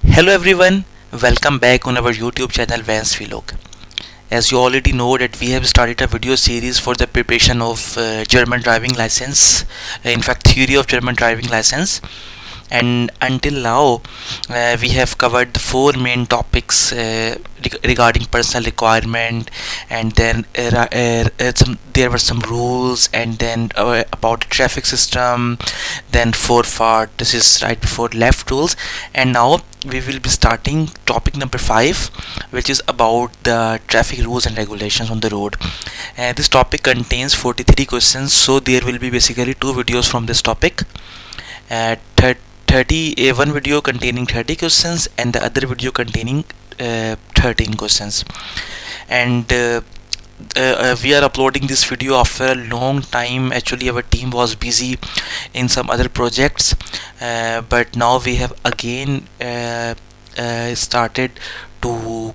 Hello everyone, welcome back on our YouTube channel Wains. As you already know that we have started a video series for the preparation of German driving license, in fact theory of German driving license. And until now we have covered the four main topics regarding personal requirement, and then there were some rules, and then about the traffic system, then forward, this is right before left rules, and now we will be starting topic number 5, which is about the traffic rules and regulations on the road. This topic contains 43 questions, so there will be basically two videos from this topic. one video containing 30 questions and the other video containing 13 questions, and we are uploading this video after a long time. Actually our team was busy in some other projects, but now we have again started to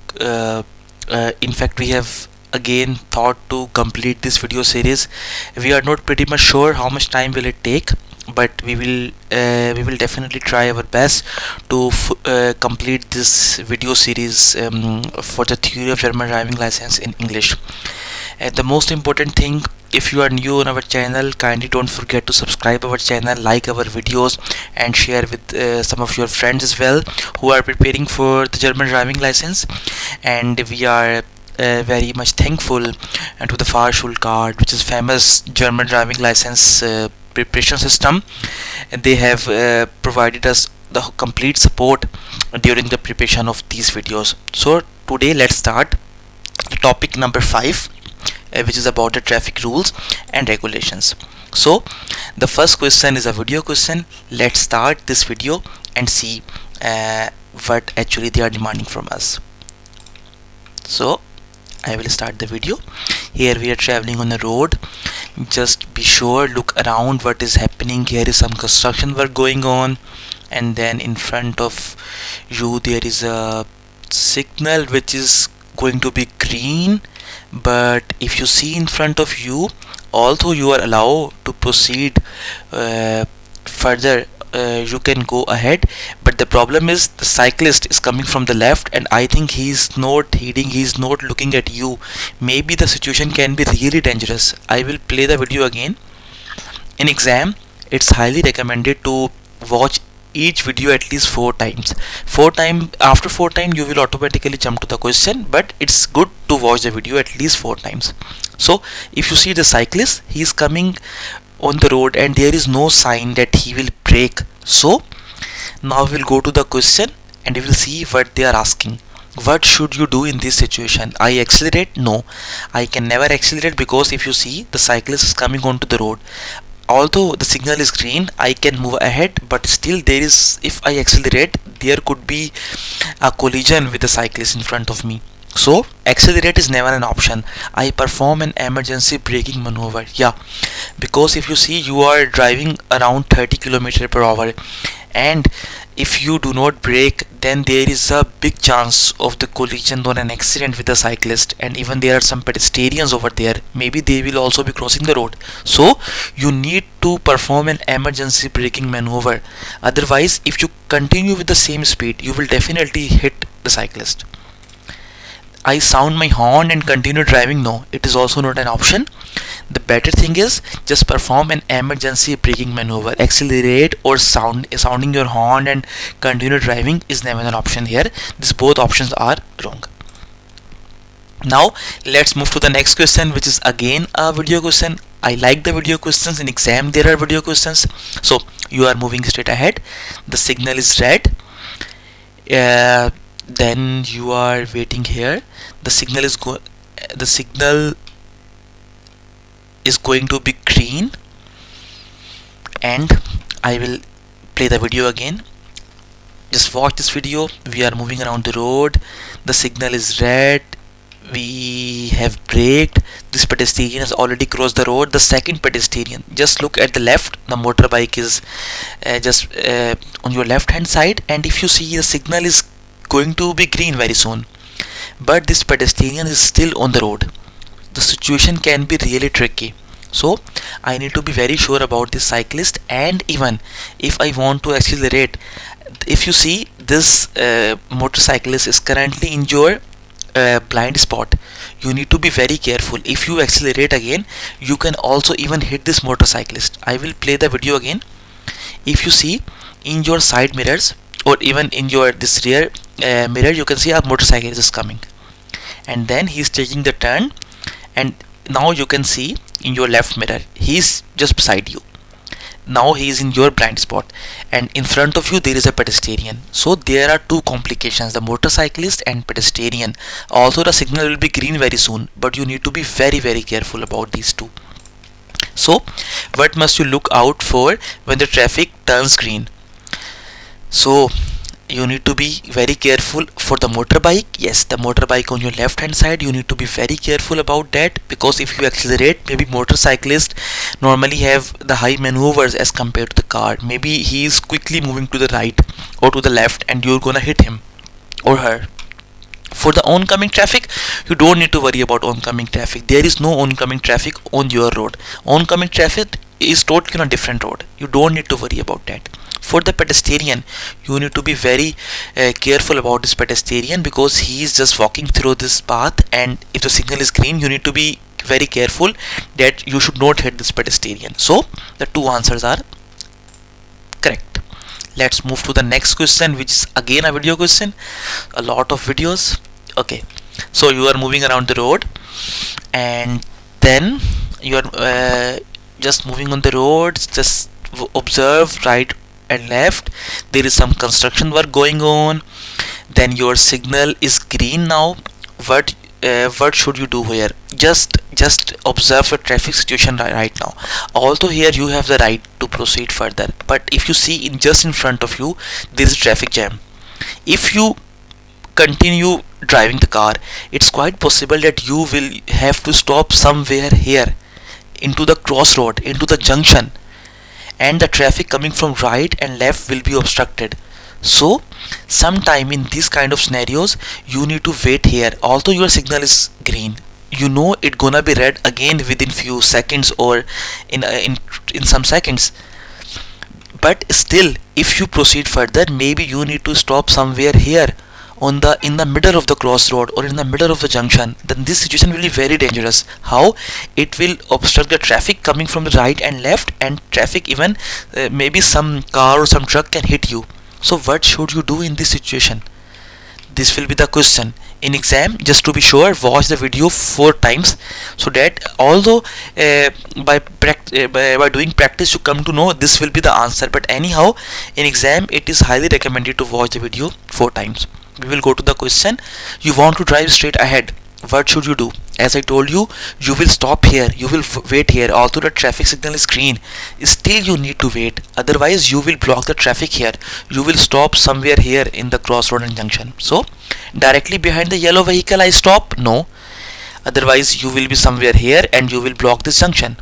in fact we have again thought to complete this video series. We are not pretty much sure how much time will it take, but we will definitely try our best to complete this video series for the theory of German driving license in English. The most important thing, if you are new on our channel, kindly don't forget to subscribe our channel, like our videos, and share with some of your friends as well who are preparing for the German driving license. And we are very much thankful to the Fahrschulcard, which is famous German driving license preparation system. And they have provided us the complete support during the preparation of these videos. So today let's start the topic number 5, which is about the traffic rules and regulations. So the first question is a video question. Let's start this video and see what actually they are demanding from us. So I will start the video. Here we are traveling on the road. Just be sure, look around what is happening. Here is some construction work going on, and then in front of you there is a signal which is going to be green. But if you see in front of you, although you are allowed to proceed further, you can go ahead, but the problem is the cyclist is coming from the left, and I think he's not heeding, he's not looking at you. Maybe the situation can be really dangerous. I will play the video again. In exam, it's highly recommended to watch each video at least 4 times. After 4 times you will automatically jump to the question, but it's good to watch the video at least 4 times. So if you see the cyclist, he is coming on the road and there is no sign that he will brake. So now we will go to the question and we will see what they are asking. What should you do in this situation? I accelerate? No, I can never accelerate, because if you see the cyclist is coming onto the road. Although the signal is green, I can move ahead, but still there is, if I accelerate, there could be a collision with the cyclist in front of me. So accelerate is never an option. I perform an emergency braking maneuver. Yeah, because if you see, you are driving around 30 km/h, and if you do not brake, then there is a big chance of the collision or an accident with the cyclist. And even there are some pedestrians over there, maybe they will also be crossing the road. So you need to perform an emergency braking maneuver. Otherwise, if you continue with the same speed, you will definitely hit the cyclist. I sound my horn and continue driving? No, it is also not an option. The better thing is just perform an emergency braking maneuver. Accelerate or sounding your horn and continue driving is never an option here. These both options are wrong. Now let's move to the next question, which is again a video question. I like the video questions. In exam there are video questions. So you are moving straight ahead. The signal is red. Then you are waiting here. The signal is going to be green, and I will play the video again. Just watch this video. We are moving around the road. The signal is red. We have braked. This pedestrian has already crossed the road. The second pedestrian, just look at the left. The motorbike is just on your left hand side, and if you see, the signal is going to be green very soon, but this pedestrian is still on the road. The situation can be really tricky. So I need to be very sure about this cyclist. And even if I want to accelerate, if you see this motorcyclist is currently in your blind spot, you need to be very careful. If you accelerate again, you can also even hit this motorcyclist. I will play the video again. If you see in your side mirrors, or even in your this rear mirror, you can see a motorcyclist is coming, and then he's taking the turn, and now you can see in your left mirror he's just beside you. Now he is in your blind spot, and in front of you there is a pedestrian. So there are two complications, the motorcyclist and pedestrian. Also the signal will be green very soon, but you need to be very careful about these two. So what must you look out for when the traffic turns green? So you need to be very careful for the motorbike. Yes, the motorbike on your left hand side, you need to be very careful about that, because if you accelerate, maybe motorcyclists normally have the high maneuvers as compared to the car. Maybe he is quickly moving to the right or to the left, and you're gonna hit him or her. For the oncoming traffic, you don't need to worry about oncoming traffic. There is no oncoming traffic on your road. Oncoming traffic is totally on a different road. You don't need to worry about that. For the pedestrian, you need to be very careful about this pedestrian, because he is just walking through this path, and if the signal is green, you need to be very careful that you should not hit this pedestrian. So the two answers are correct. Let's move to the next question, which is again a video question. A lot of videos. Okay, so you are moving around the road, and then you are just moving on the road. Just observe right and left. There is some construction work going on. Then your signal is green now. What should you do here? Just observe the traffic situation right now. Also here you have the right to proceed further, but if you see just in front of you there is a traffic jam. If you continue driving the car, it's quite possible that you will have to stop somewhere here into the crossroad, into the junction, and the traffic coming from right and left will be obstructed. So sometime in these kind of scenarios, you need to wait here. Although your signal is green, you know it gonna be red again within few seconds, or in some seconds. But still, if you proceed further, maybe you need to stop somewhere here in the middle of the crossroad or in the middle of the junction. Then this situation will be very dangerous. How? It will obstruct the traffic coming from the right and left, and traffic even maybe some car or some truck can hit you. So what should you do in this situation? This will be the question in exam. Just to be sure, watch the video 4 times, so that although by doing practice you come to know this will be the answer, but anyhow in exam it is highly recommended to watch the video 4 times. We will go to the question. You want to drive straight ahead. What should you do? As I told you, you will stop here, you will wait here. Although the traffic signal is green, still you need to wait, otherwise you will block the traffic here. You will stop somewhere here in the crossroad and junction. So directly behind the yellow vehicle I stop? No, otherwise you will be somewhere here and you will block this junction.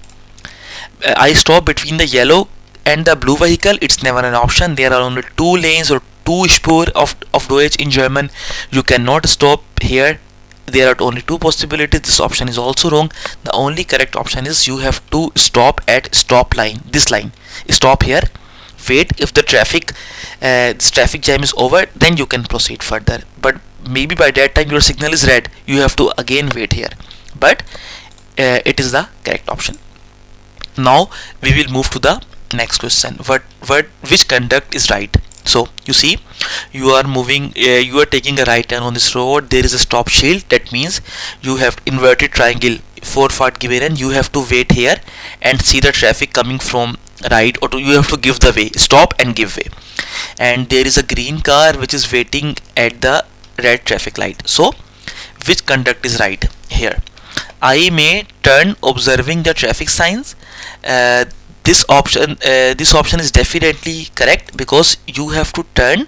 I stop between the yellow and the blue vehicle? It's never an option. There are only 2 lanes or 2 Spur of Deutsch in German. You cannot stop here. There are only 2 possibilities. This option is also wrong. The only correct option is you have to stop at stop line. This line. Stop here. Wait. If the traffic jam is over, then you can proceed further. But maybe by that time your signal is red. You have to again wait here. But it is the correct option. Now we will move to the next question. Which conduct is right? So you see, you are moving, you are taking a right turn on this road. There is a stop shield. That means you have inverted triangle 4 part given, and you have to wait here and see the traffic coming from right, or you have to give the way, stop and give way. And there is a green car which is waiting at the red traffic light. So which conduct is right here? I may turn observing the traffic signs. This option is definitely correct, because you have to turn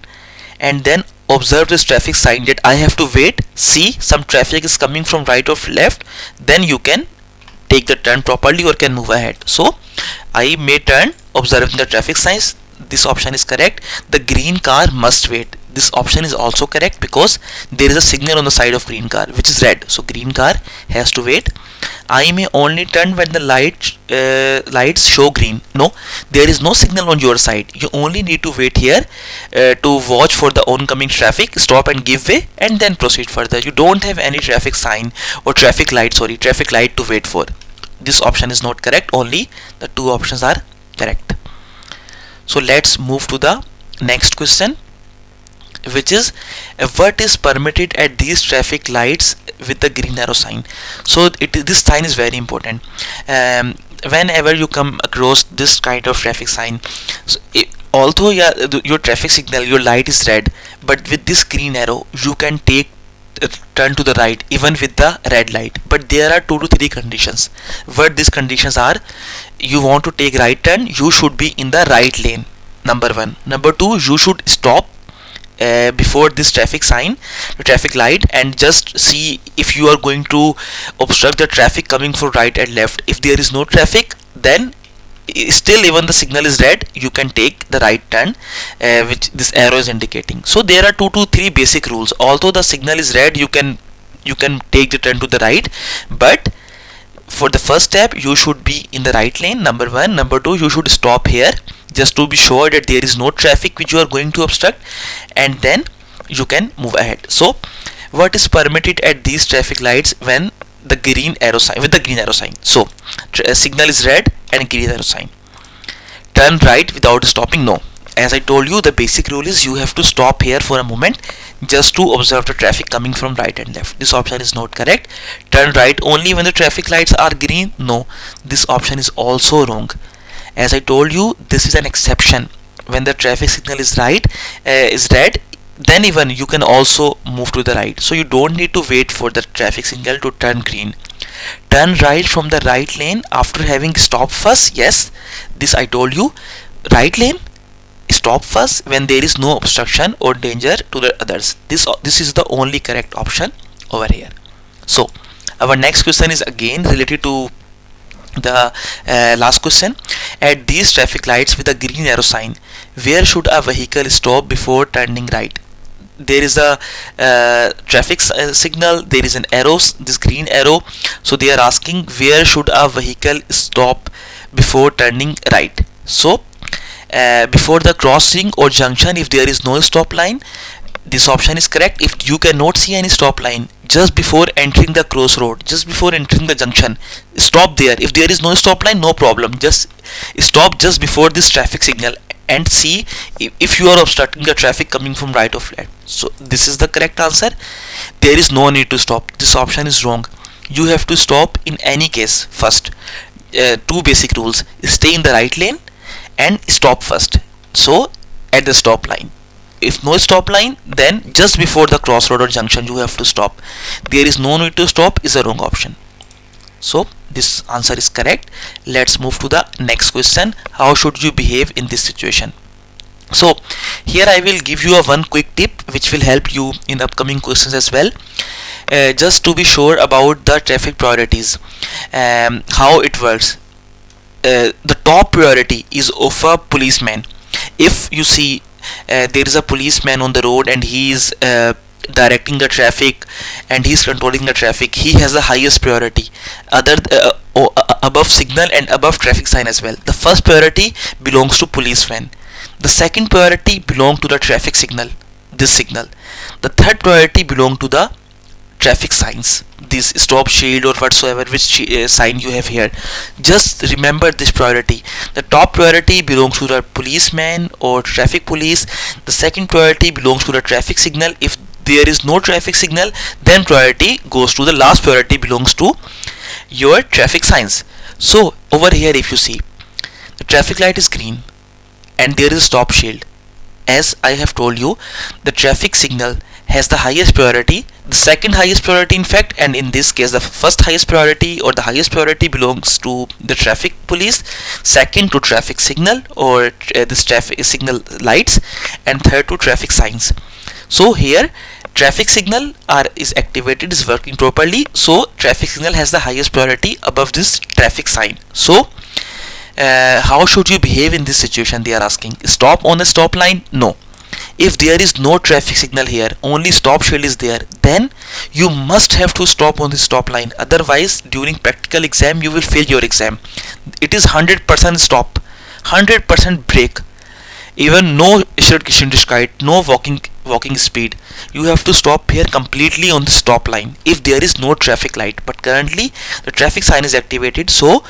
and then observe this traffic sign, that I have to wait, see some traffic is coming from right or left, then you can take the turn properly or can move ahead. So I may turn observing the traffic signs. This option is correct. The green car must wait. This option is also correct, because there is a signal on the side of green car which is red. So green car has to wait. I may only turn when the lights show green. No, there is no signal on your side. You only need to wait here to watch for the oncoming traffic, stop and give way, and then proceed further. You don't have any traffic sign or traffic light to wait for. This option is not correct. Only the two options are correct. So let's move to the next question, which is what is permitted at these traffic lights with the green arrow sign. So this sign is very important. Whenever you come across this kind of traffic sign, so although your traffic signal, your light is red, but with this green arrow you can take turn to the right even with the red light. But there are 2 to 3 conditions. What these conditions are: you want to take right turn, you should be in the right lane, number 1. Number 2, you should stop before this traffic sign, the traffic light, and just see if you are going to obstruct the traffic coming from right and left. If there is no traffic, then still even the signal is red, you can take the right turn, which this arrow is indicating. So there are 2 to 3 basic rules. Although the signal is red, you can take the turn to the right, but for the first step you should be in the right lane, number 1. Number 2, you should stop here just to be sure that there is no traffic which you are going to obstruct, and then you can move ahead. So what is permitted at these traffic lights when the green arrow sign, with the green arrow sign? So signal is red and green arrow sign. Turn right without stopping? No. As I told you, the basic rule is you have to stop here for a moment just to observe the traffic coming from right and left. This option is not correct. Turn right only when the traffic lights are green? No, this option is also wrong. As I told you, this is an exception. When the traffic signal is red, then even you can also move to the right. So you don't need to wait for the traffic signal to turn green. Turn right from the right lane after having stopped first? Yes, this I told you. Right lane, stop first when there is no obstruction or danger to the others. This is the only correct option over here. So our next question is again related to the last question. At these traffic lights with a green arrow sign, where should a vehicle stop before turning right? There is a traffic signal, there is an arrow, this green arrow. So they are asking where should a vehicle stop before turning right. So before the crossing or junction, if there is no stop line, this option is correct. If you cannot see any stop line, just before entering the crossroad, just before entering the junction, stop there. If there is no stop line, no problem, just stop just before this traffic signal and see if you are obstructing the traffic coming from right or left. So this is the correct answer. There is no need to stop. This option is wrong. You have to stop in any case first. 2 basic rules: stay in the right lane and stop first. So at the stop line, if no stop line, then just before the crossroad or junction you have to stop. There is no need to stop is a wrong option. So this answer is correct. Let's move to the next question. How should you behave in this situation? So here I will give you one quick tip which will help you in upcoming questions as well. Just to be sure about the traffic priorities, how it works. The top priority is of a policeman. If you see there is a policeman on the road and he is directing the traffic and he is controlling the traffic, he has the highest priority above signal and above traffic sign as well. The first priority belongs to policeman. The second priority belongs to the traffic signal, this signal. The third priority belongs to the traffic signs, this stop shield or whatsoever which sign you have here. Just remember this priority. The top priority belongs to the policeman or traffic police. The second priority belongs to the traffic signal. If there is no traffic signal, then priority goes to the last priority belongs to your traffic signs. So over here if you see, the traffic light is green and there is a stop shield. As I have told you, the traffic signal has the highest priority, the second highest priority in fact, and in this case the first highest priority or the highest priority belongs to the traffic police, second to traffic signal or this traffic signal lights, and third to traffic signs. So here traffic signal is activated, is working properly, so traffic signal has the highest priority above this traffic sign. So how should you behave in this situation, they are asking. Stop on the stop line? No. If there is no traffic signal here, only stop shade is there, then you must have to stop on the stop line. Otherwise, during practical exam, you will fail your exam. It is 100% stop, 100% brake. Even no Geschwindigkeit, no walking speed. You have to stop here completely on the stop line if there is no traffic light. But currently the traffic sign is activated, so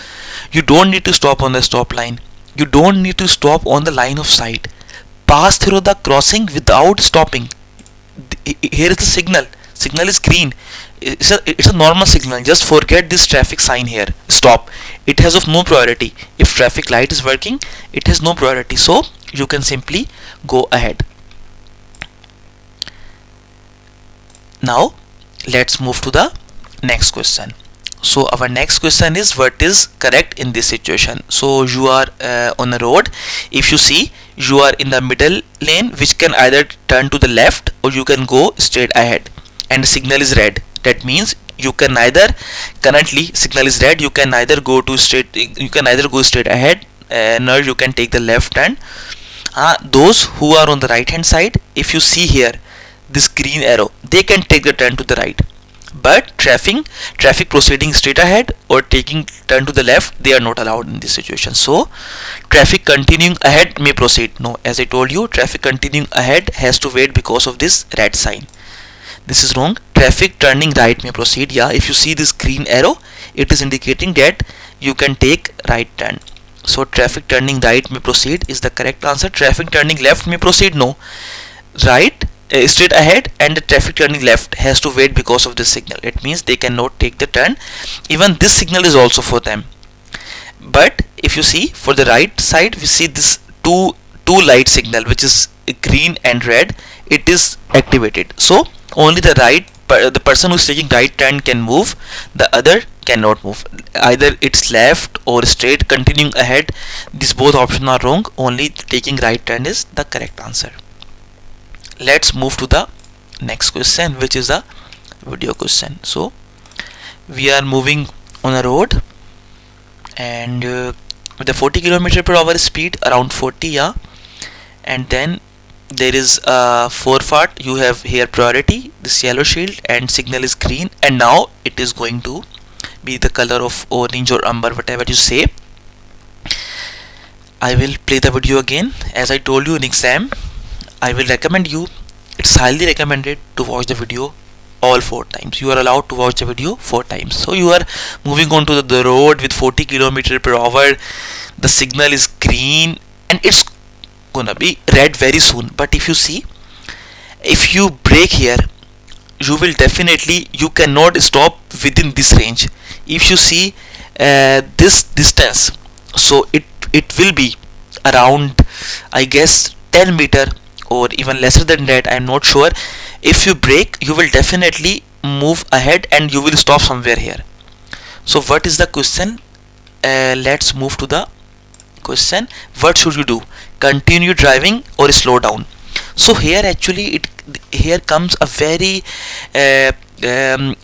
you don't need to stop on the stop line. You don't need to stop on the line of sight. Pass through the crossing without stopping. Here is the signal. Signal is green. It's a normal signal. Just forget this traffic sign here. Stop. It has of no priority. If traffic light is working, it has no priority. So you can simply go ahead. Now let's move to the next question. So our next question is, what is correct in this situation? So you are on a road. If you see, you are in the middle lane, which can either turn to the left or you can go straight ahead, and the signal is red. That means you can neither, currently signal is red, you can neither go straight ahead, nor you can take the left turn. Those who are on the right hand side, if you see here this green arrow, they can take the turn to the right. But traffic proceeding straight ahead or taking turn to the left, they are not allowed in this situation. So traffic continuing ahead may proceed. No, as I told you, traffic continuing ahead has to wait because of this red sign. This is wrong. Traffic turning right may proceed. Yeah, if you see this green arrow, it is indicating that you can take right turn. So traffic turning right may proceed is the correct answer. Traffic turning left may proceed. No, right, straight ahead, and the traffic turning left has to wait because of this signal. It means they cannot take the turn. Even this signal is also for them. But if you see for the right side, we see this two light signal, which is green and red. It is activated. So only the person who is taking right turn can move. The other cannot move. Either it's left or straight continuing ahead. These both options are wrong. Only taking right turn is the correct answer. Let's move to the next question, which is a video question. So we are moving on a road, and with a 40 km/h speed, around 40, yeah, and then there is a forefart. You have here priority, this yellow shield, and signal is green, and now it is going to be the color of orange or amber, whatever you say. I will play the video again. As I told you in exam, I will recommend you, it's highly recommended to watch the video all 4 times. You are allowed to watch the video 4 times. So you are moving on to the road with 40 km/h. The signal is green and it's gonna be red very soon. But if you see, if you brake here, you cannot stop within this range. If you see this distance, so it will be around, I guess, 10 meter or even lesser than that. I am not sure. If you brake, you will definitely move ahead and you will stop somewhere here. So what is the question? Let's move to the question. What should you do? Continue driving or slow down? So here actually here comes a very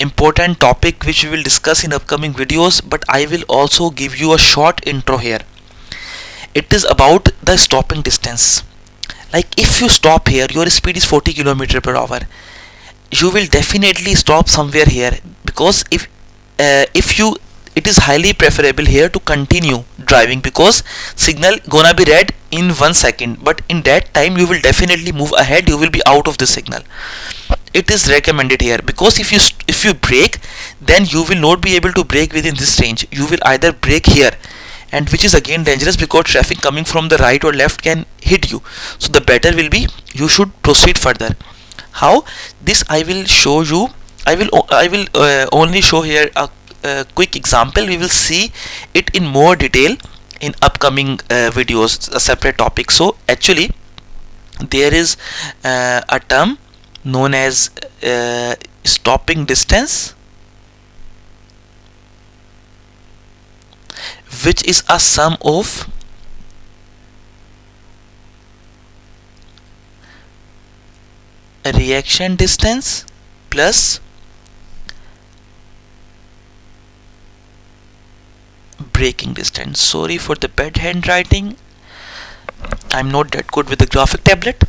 important topic which we will discuss in upcoming videos, but I will also give you a short intro here. It is about the stopping distance. Like if you stop here, your speed is 40 km/h. You will definitely stop somewhere here, because if it is highly preferable here to continue driving, because signal gonna be red in 1 second, but in that time you will definitely move ahead. You will be out of the signal. It is recommended here, because if you brake, then you will not be able to brake within this range. You will either brake here, and which is again dangerous, because traffic coming from the right or left can hit you. So the better will be you should proceed further. How? This I will show you. I will only show here a quick example. We will see it in more detail in upcoming videos, a separate topic. So actually there is a term known as stopping distance, which is a sum of reaction distance plus braking distance. Sorry for the bad handwriting. I'm not that good with the graphic tablet.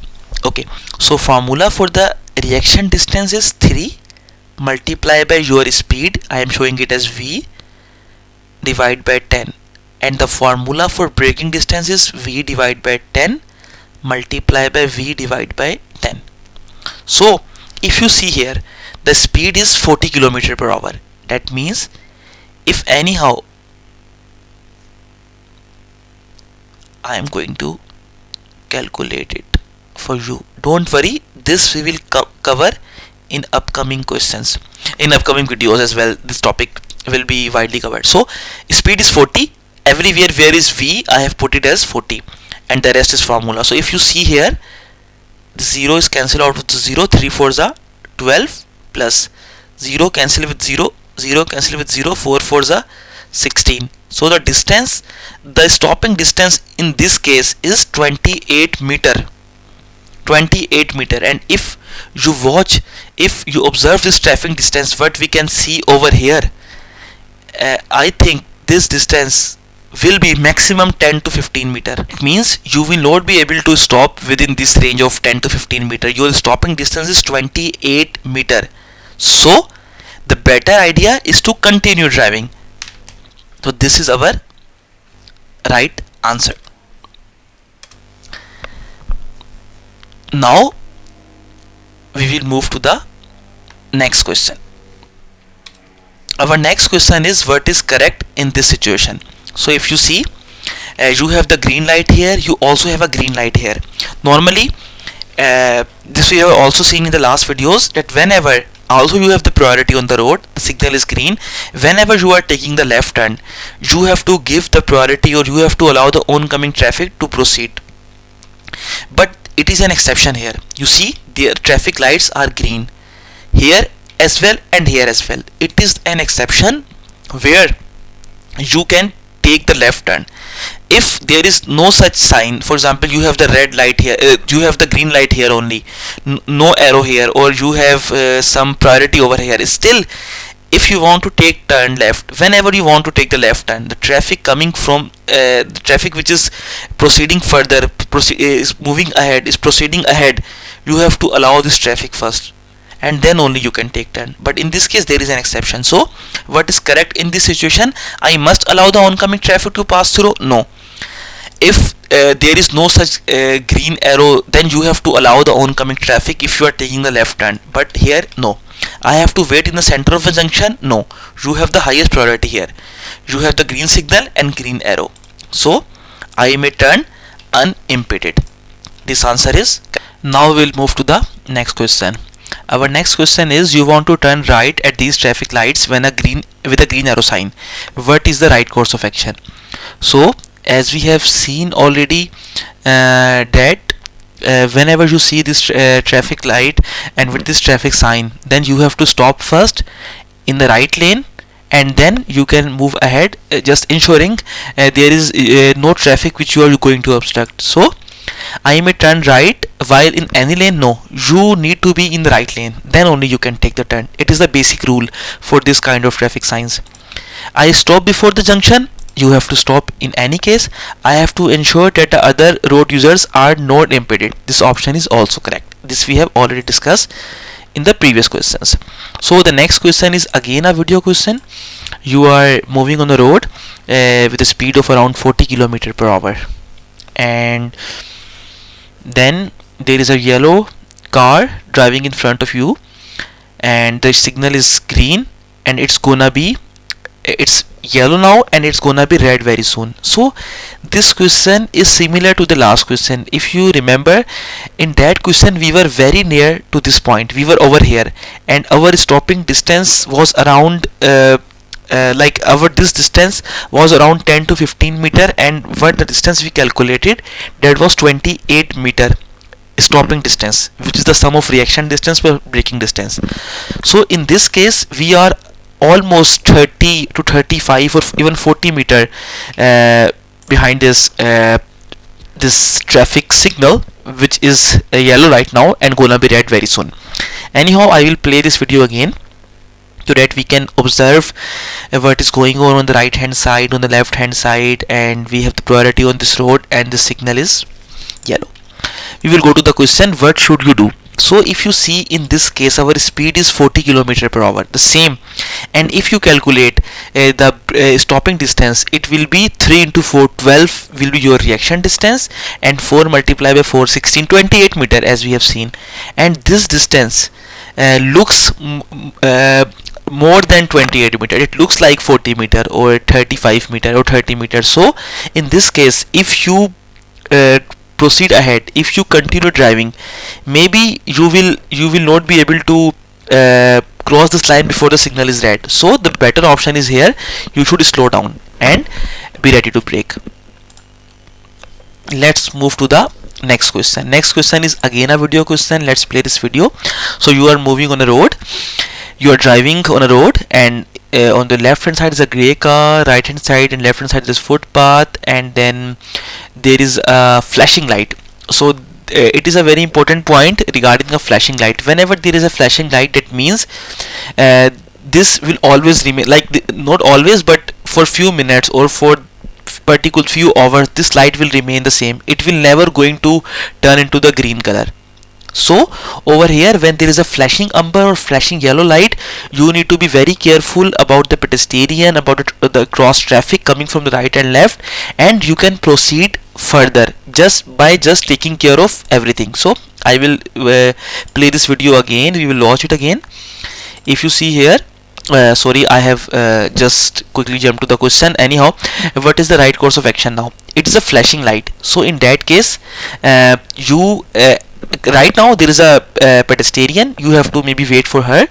Okay, so formula for the reaction distance is 3 multiplied by your speed, I am showing it as v, divided by 10, and the formula for braking distance is v divided by 10 multiplied by v divided by 10. So if you see here, the speed is 40 km per hour. That means if anyhow, I am going to calculate it for you. Don't worry, this we will cover in upcoming questions, in upcoming videos as well. This topic will be widely covered. So speed is 40, everywhere where is v, I have put it as 40, and the rest is formula. So if you see here, the 0 is cancelled out with 0, 3 4s are 12, plus 0 cancel with 0, 0 cancel with 0, 4 4s are 16. So the distance, the stopping distance in this case is 28 meter. 28 meter. And if you watch, if you observe this traffic distance, what we can see over here, I think this distance will be maximum 10 to 15 meter. It means you will not be able to stop within this range of 10 to 15 meter. Your stopping distance is 28 meter. So the better idea is to continue driving. So this is our right answer. Now we will move to the next question. Our next question is, what is correct in this situation? So if you see, you have the green light here, you also have a green light here. Normally this we have also seen in the last videos, that whenever also you have the priority on the road, the signal is green, whenever you are taking the left turn, you have to give the priority, or you have to allow the oncoming traffic to proceed. But it is an exception here. You see, the traffic lights are green here as well and here as well. It is an exception where you can take the left turn. If there is no such sign, for example, you have the red light here, you have the green light here only, no arrow here, or you have some priority over here, still if you want to take turn left, whenever you want to take the left turn, the traffic coming from the traffic which is proceeding further, is moving ahead, is proceeding ahead, you have to allow this traffic first, and then only you can take turn. But in this case there is an exception. So what is correct in this situation? I must allow the oncoming traffic to pass through? No. If there is no such green arrow, then you have to allow the oncoming traffic if you are taking the left turn. But here, no. I have to wait in the center of the junction? No. You have the highest priority here. You have the green signal and green arrow. So I may turn unimpeded. This answer is. Now we'll move to the next question. Our next question is, you want to turn right at these traffic lights when with a green arrow sign. What is the right course of action? So as we have seen already, that whenever you see this traffic light and with this traffic sign, then you have to stop first in the right lane, and then you can move ahead, just ensuring there is no traffic which you are going to obstruct. So I may turn right while in any lane? No, you need to be in the right lane, then only you can take the turn. It is the basic rule for this kind of traffic signs. I stop before the junction? You have to stop in any case. I have to ensure that the other road users are not impeded. This option is also correct. This we have already discussed in the previous questions. So the next question is again a video question. You are moving on the road with a speed of around 40 km per hour, and then there is a yellow car driving in front of you, and the signal is green, and it's yellow now and it's gonna be red very soon. So this question is similar to the last question. If you remember, in that question we were very near to this point, we were over here, and our stopping distance was around this distance was around 10 to 15 meter, and what the distance we calculated, that was 28 meter stopping distance, which is the sum of reaction distance per braking distance. So in this case we are almost 30 to 35 or even 40 meter behind this traffic signal, which is yellow right now and gonna be red very soon. Anyhow, I will play this video again so that we can observe what is going on the right hand side, on the left hand side, and we have the priority on this road and the signal is yellow. we will go to the question, what should you do? So if you see, in this case our speed is 40 kilometer per hour, the same, and if you calculate the stopping distance, it will be 3 into 4, 12 will be your reaction distance, and 4 multiplied by 4, 16, 28 meter, as we have seen. And this distance looks more than 28 meter, it looks like 40 meter or 35 meter or 30 meter. So in this case, if you proceed ahead, if you continue driving, maybe you will not be able to cross this line before the signal is red. So the better option is here, you should slow down and be ready to brake. Let's move to the next question. Next question is again a video question. Let's play this video. So you are moving on a road, you are driving on a road, and on the left hand side is a grey car, right hand side and left hand side is footpath, and then there is a flashing light. So it is a very important point regarding a flashing light. Whenever there is a flashing light, that means this will always remain, like not always, but for few minutes or for particular few hours, this light will remain the same. It will never going to turn into the green color. So over here, when there is a flashing amber or flashing yellow light, you need to be very careful about the pedestrian, about the cross traffic coming from the right and left, and you can proceed further just by taking care of everything. So I will play this video again, we will watch it again. If you see here, sorry, I have just quickly jumped to the question. Anyhow, what is the right course of action now? It is a flashing light. So in that case, right now there is a pedestrian, you have to maybe wait for her,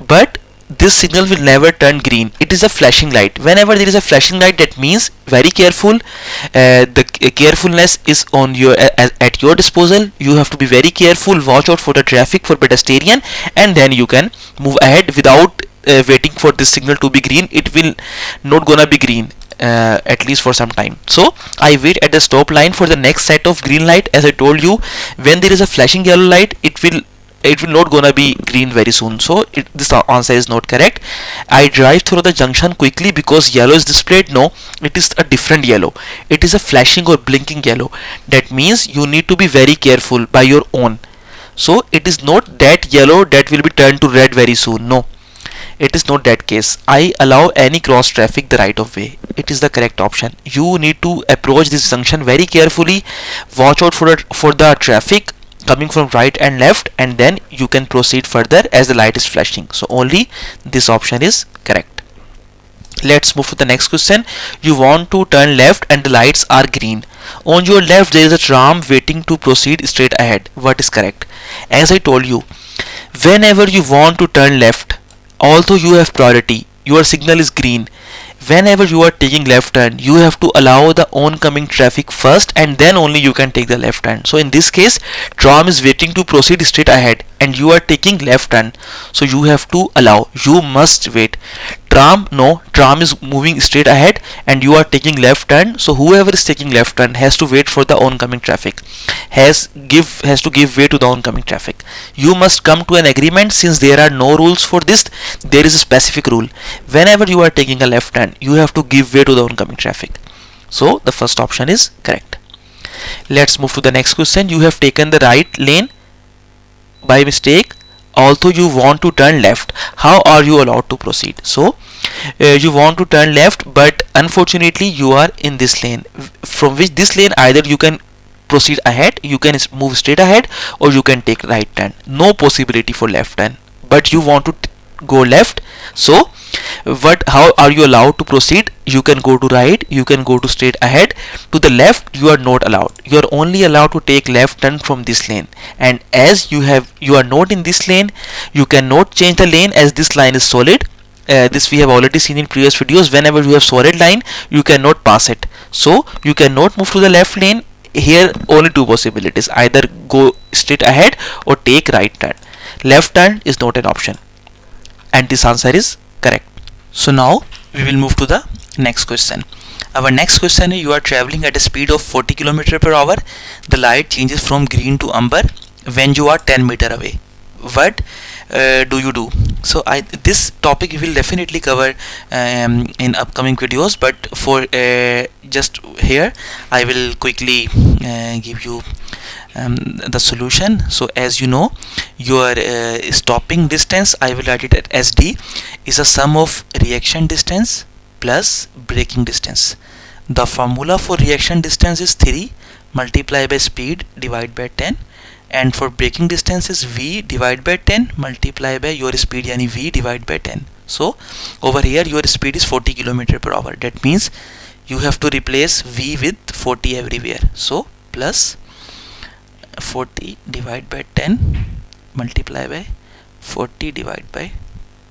but this signal will never turn green. It is a flashing light. Whenever there is a flashing light, that means very careful. The carefulness is on your at your disposal. You have to be very careful, watch out for the traffic, for pedestrian, and then you can move ahead without waiting for this signal to be green. It will not gonna be green at least for some time. So I wait at the stop line for the next set of green light. As I told you, when there is a flashing yellow light, it will not gonna be green very soon. So this answer is not correct. I drive through the junction quickly because yellow is displayed. No, it is a different yellow. It is a flashing or blinking yellow. That means you need to be very careful by your own. So it is not that yellow that will be turned to red very soon. No, it is not that case. I allow any cross traffic the right of way. It is the correct option. You need to approach this junction very carefully, watch out for the traffic coming from right and left, and then you can proceed further as the light is flashing. So only this option is correct. Let's move to the next question. You want to turn left and the lights are green. On your left there is a tram waiting to proceed straight ahead. What is correct? As I told you, whenever you want to turn left, although you have priority, your signal is green, whenever you are taking left turn, you have to allow the oncoming traffic first, and then only you can take the left turn. So in this case, tram is waiting to proceed straight ahead and you are taking left turn, so you have to allow, you must wait. Tram is moving straight ahead and you are taking left turn, so whoever is taking left turn has to wait for the oncoming traffic, has to give way to the oncoming traffic. You must come to an agreement. Since there are no rules for this, there is a specific rule. Whenever you are taking a left turn, you have to give way to the oncoming traffic. So the first option is correct. Let's move to the next question. You have taken the right lane by mistake, although you want to turn left. How are you allowed to proceed? So you want to turn left, but unfortunately you are in this lane, from which this lane either you can proceed ahead, you can move straight ahead, or you can take right turn. No possibility for left turn, but you want to go left. So how are you allowed to proceed? You can go to right, you can go to straight ahead. To the left you are not allowed. You are only allowed to take left turn from this lane, and as you are not in this lane, you cannot change the lane as this line is solid. This we have already seen in previous videos. Whenever you have solid line, you cannot pass it, so you cannot move to the left lane. Here only two possibilities, either go straight ahead or take right turn. Left turn is not an option, and this answer is correct. So now we will move to the next question. Our next question is, you are traveling at a speed of 40 km per hour. The light changes from green to amber when you are 10 meter away. What do you do? So this topic we will definitely cover in upcoming videos, but for just here I will quickly give you the solution. So as you know, your stopping distance, I will write it as D, is a sum of reaction distance plus braking distance. The formula for reaction distance is 3 multiplied by speed divided by 10, and for braking distance is V divided by 10 multiplied by your speed, yani V divided by 10. So over here your speed is 40 km per hour. That means you have to replace V with 40 everywhere. So plus 40 divided by 10 multiply by 40 divided by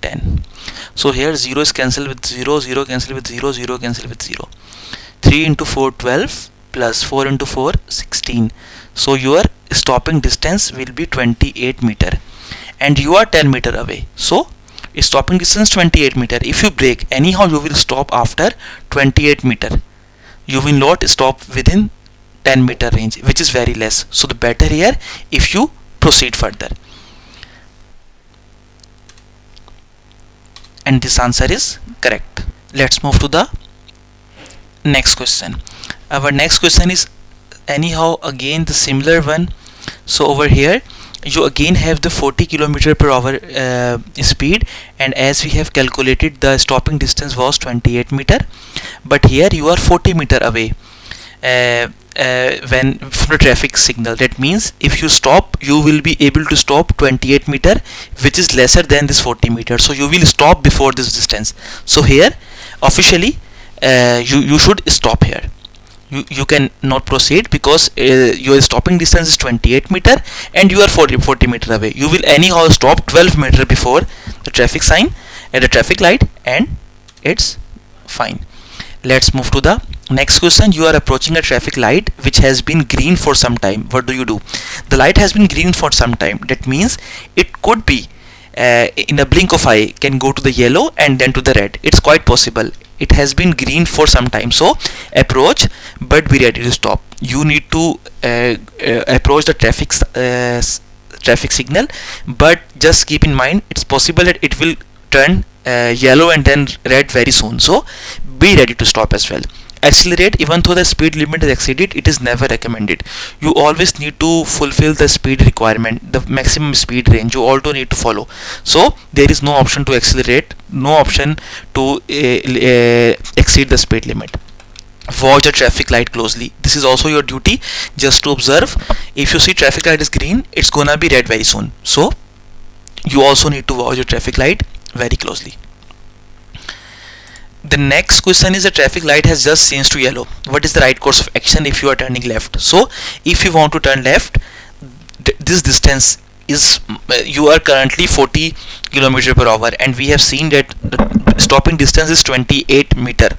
10. So here 0 is cancelled with 0, 0 cancelled with 0, 0 cancelled with 0. 3 into 4 12 plus 4 into 4 16. So your stopping distance will be 28 meter and you are 10 meter away. So stopping distance 28 meter. If you brake, anyhow you will stop after 28 meter. You will not stop within 10 meter range, which is very less. So the better here if you proceed further. And this answer is correct. Let's move to the next question. Our next question is anyhow again the similar one. So over here you again have the 40 km per hour speed, and as we have calculated the stopping distance was 28 meter, but here you are 40 meter away when from the traffic signal. That means if you stop, you will be able to stop 28 meter, which is lesser than this 40 meter. So you will stop before this distance. So here officially you should stop here. You can not proceed because your stopping distance is 28 meter and you are 40 meter away. You will anyhow stop 12 meter before the traffic sign at the traffic light, and it's fine. Let's move to the next question. You are approaching a traffic light which has been green for some time. What do? The light has been green for some time. That means it could be in a blink of eye can go to the yellow and then to the red. It's quite possible. It has been green for some time, so approach but be ready to stop. You need to approach the traffic signal, but just keep in mind it's possible that it will turn yellow and then red very soon, so be ready to stop as well. Accelerate even though the speed limit is exceeded, it is never recommended. You always need to fulfill the speed requirement, the maximum speed range you also need to follow. So there is no option to accelerate, no option to exceed the speed limit. Watch the traffic light closely. This is also your duty, just to observe. If you see traffic light is green, it's gonna be red very soon, so you also need to watch the traffic light very closely. The next question is, the traffic light has just changed to yellow. What is the right course of action if you are turning left? So if you want to turn left, this distance is you are currently 40 km per hour, and we have seen that the stopping distance is 28 meter,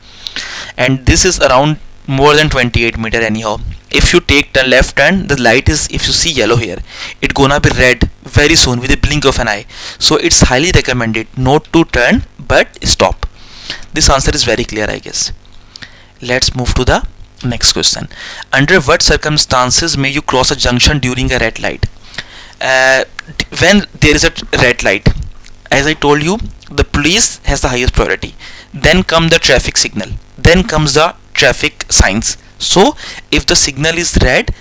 and this is around more than 28 meter anyhow. If you take the left turn, the light is, if you see yellow here, it gonna be red very soon with a blink of an eye. So it's highly recommended not to turn but stop. This answer is very clear, I guess. Let's move to the next question. Under what circumstances may you cross a junction during a red light? When there is a red light, as I told you, the police has the highest priority. Then come the traffic signal. Then comes the traffic signs. So if the signal is red,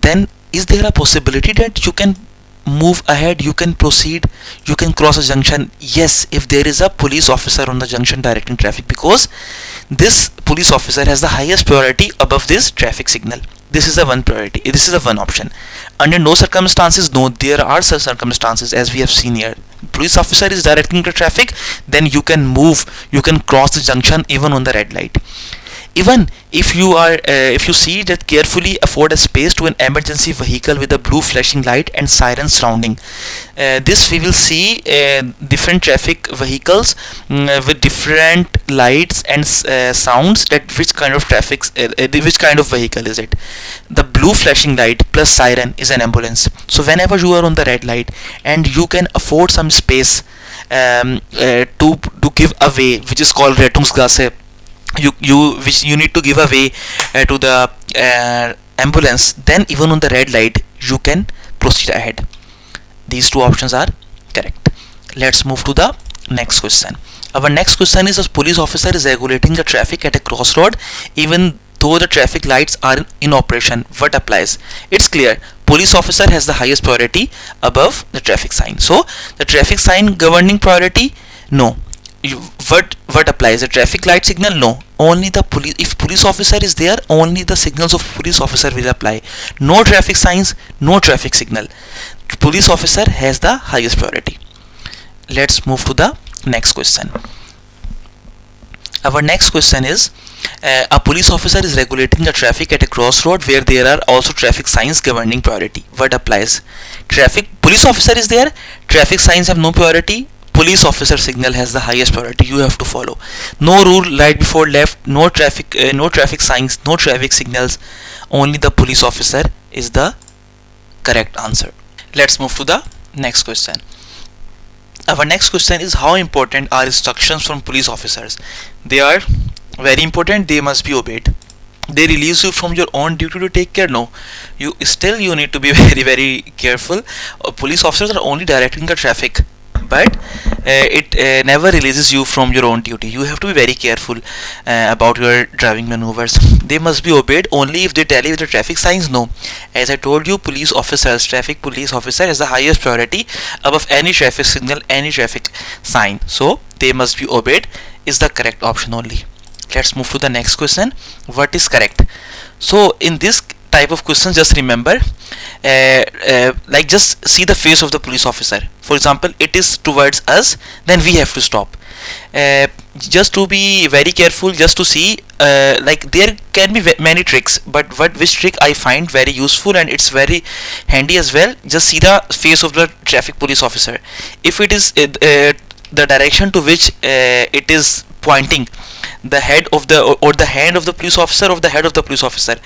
then is there a possibility that you can move ahead, you can proceed, you can cross a junction? Yes, if there is a police officer on the junction directing traffic, because this police officer has the highest priority above this traffic signal. This is the one priority, this is the one option. Under no circumstances, no, there are such circumstances as we have seen here. Police officer is directing the traffic, then you can move, you can cross the junction even on the red light. Even if you are if you see that carefully afford a space to an emergency vehicle with a blue flashing light and siren surrounding. This we will see different traffic vehicles with different lights and sounds, that which kind of traffic which kind of vehicle is it. The blue flashing light plus siren is an ambulance. So whenever you are on the red light and you can afford some space to give away, which is called Rettungsgasse, which you need to give away to the ambulance, then even on the red light you can proceed ahead. These two options are correct. Let's move to the next question. Our next question is, a police officer is regulating the traffic at a crossroad even though the traffic lights are in operation. What applies? It's clear. police officer has the highest priority above the traffic sign. So the traffic sign governing priority, no. What applies? The traffic light signal, no. Only the police, if police officer is there, only the signals of police officer will apply. No traffic signs, no traffic signal. Police officer has the highest priority. Let's move to the next question. Our next question is, a police officer is regulating the traffic at a crossroad where there are also traffic signs governing priority. What applies? Police officer is there, traffic signs have no priority, police officer signal has the highest priority. You have to follow. No rule right before left, no traffic signs, no traffic signals. Only the police officer is the correct answer. Let's move to the next question. Our next question is, how important are instructions from police officers? They are very important. They must be obeyed. They release you from your own duty to take care? No. You need to be very careful. Police officers are only directing the traffic, but it never releases you from your own duty. You have to be very careful about your driving maneuvers. They must be obeyed only if they tell you the traffic signs. No. As I told you, traffic police officer has the highest priority above any traffic signal, any traffic sign. So they must be obeyed is the correct option only. Let's move to the next question. What is correct? So in this type of question, just remember, like just see the face of the police officer. For example, it is towards us, then we have to stop. Just to be very careful, just to see, like there can be many tricks, but which trick I find very useful and it's very handy as well. Just see the face of the traffic police officer. If it is the direction to which it is pointing, the head of the or the hand of the police officer, or the head of the police officer,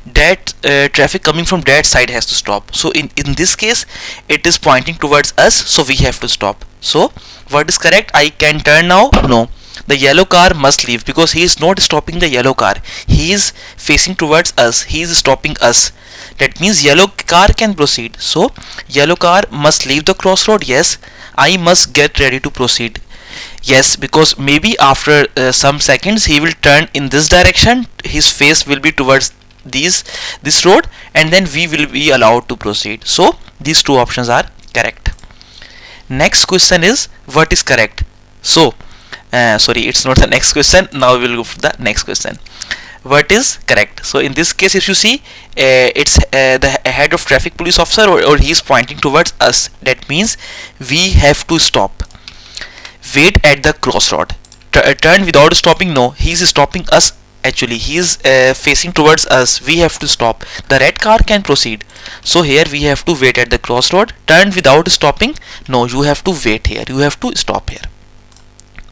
that traffic coming from that side has to stop. So in this case, it is pointing towards us, so we have to stop. So what is correct? I can turn now? No. The yellow car must leave, because he is not stopping the yellow car. He is facing towards us. He is stopping us. That means yellow car can proceed. So yellow car must leave the crossroad. Yes. I must get ready to proceed. Yes, because maybe after some seconds he will turn in this direction. His face will be towards this road, and then we will be allowed to proceed. So these two options are correct. Next question is, what is correct? So sorry, it's not the next question. Now we will go for the next question. What is correct? So in this case, if you see, it's the head of traffic police officer, or he is pointing towards us. That means we have to stop. Wait at the crossroad. Turn without stopping? No, he is stopping us. Actually, he is facing towards us. We have to stop. The red car can proceed. So here we have to wait at the crossroad. Turn without stopping? No, you have to wait here. You have to stop here.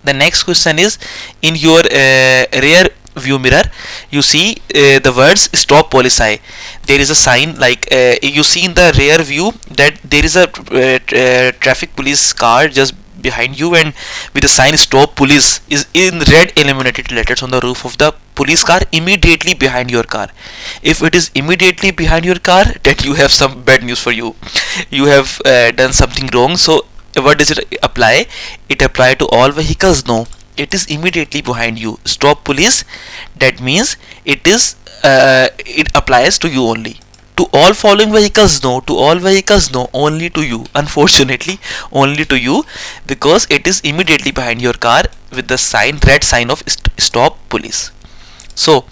The next question is, in your rear view mirror, you see the words stop police eye. There is a sign, like you see in the rear view that there is a traffic police car just behind you, and with the sign stop police is in red illuminated letters on the roof of the police car immediately behind your car. If it is immediately behind your car, that you have some bad news for you. You have done something wrong. So what does it apply? It apply to all vehicles? No, it is immediately behind you. Stop police, that means it is it applies to you only. To all following vehicles? No. To all vehicles? No. Only to you. Unfortunately, only to you, because it is immediately behind your car with the sign, red sign of stop police. So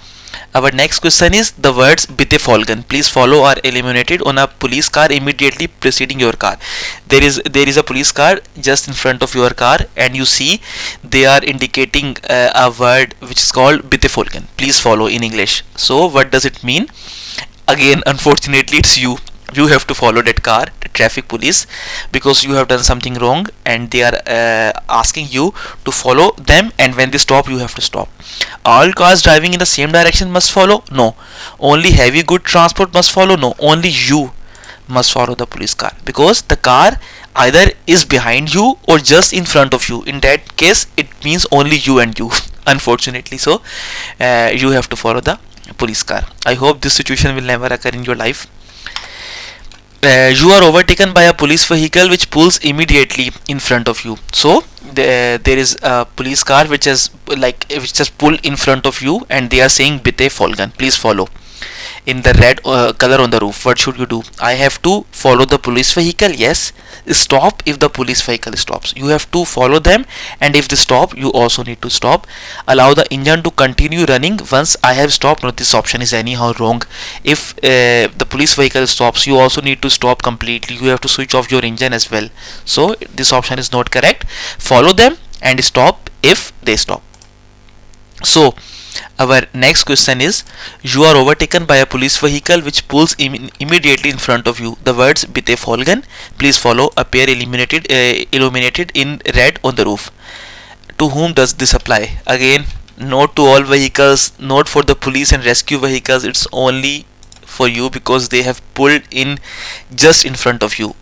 our next question is, the words "Bitte folgen, please follow" are illuminated on a police car immediately preceding your car. There is a police car just in front of your car, and you see they are indicating a word which is called "Bitte folgen", please follow in English. So what does it mean? Again, unfortunately, it's you. You have to follow that car, the traffic police, because you have done something wrong, and they are asking you to follow them, and when they stop, you have to stop. All cars driving in the same direction must follow? No. Only heavy good transport must follow? No. Only you must follow the police car, because the car either is behind you or just in front of you. In that case, it means only you and you, unfortunately. So you have to follow the police car. I hope this situation will never occur in your life. You are overtaken by a police vehicle which pulls immediately in front of you. So there is a police car which just pulled in front of you, and they are saying "Bitte folgen", please follow. in the red color on the roof, what should you do? I have to follow the police vehicle, yes. Stop if the police vehicle stops, you have to follow them, and if they stop, you also need to stop. Allow the engine to continue running once I have stopped. No, this option is anyhow wrong. If the police vehicle stops, you also need to stop completely, you have to switch off your engine as well. So this option is not correct. Follow them and stop if they stop. So our next question is, you are overtaken by a police vehicle which pulls immediately in front of you. The words "Bitte folgen, please follow" appear illuminated in red on the roof. To whom does this apply? Again, not to all vehicles, not for the police and rescue vehicles, it's only for you because they have pulled in just in front of you.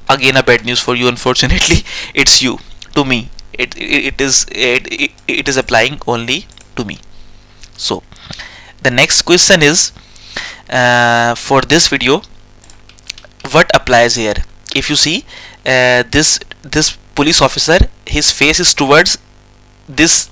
Again, a bad news for you, unfortunately. It's you. To me, it is applying only to me. So the next question is, for this video, what applies here? If you see, this police officer, his face is towards this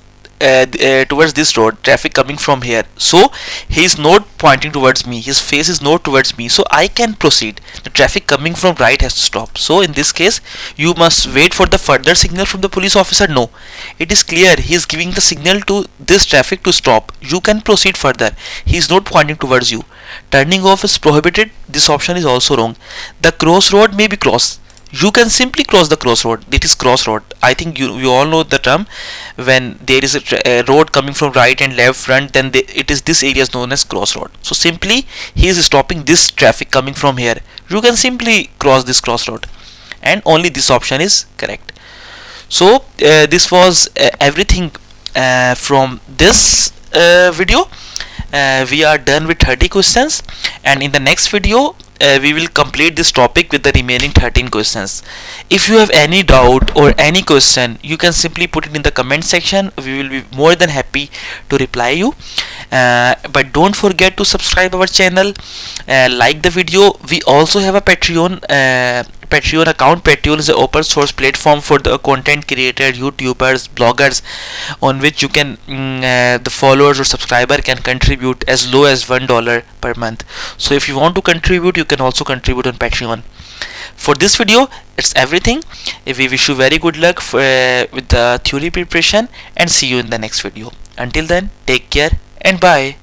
road, traffic coming from here, so he is not pointing towards me, his face is not towards me, so I can proceed. The traffic coming from right has to stop. So in this case, you must wait for the further signal from the police officer. No, it is clear, he is giving the signal to this traffic to stop, you can proceed further, he is not pointing towards you. Turning off is prohibited, this option is also wrong. The crossroad may be crossed, you can simply cross the crossroad. It is crossroad. I think you all know the term. When there is a road coming from right and left front, then it is this area is known as crossroad. So simply he is stopping this traffic coming from here, you can simply cross this crossroad, and only this option is correct. So this was everything from this video. We are done with 30 questions, and in the next video we will complete this topic with the remaining 13 questions. If you have any doubt or any question, you can simply put it in the comment section, we will be more than happy to reply you. But don't forget to subscribe our channel, like the video. We also have a Patreon account. Patreon is an open source platform for the content creator, YouTubers, bloggers, on which you can the followers or subscriber can contribute as low as $1 per month. So if you want to contribute, you can also contribute on Patreon. For this video, it's everything. We wish you very good luck with the theory preparation, and see you in the next video. Until then, take care and bye.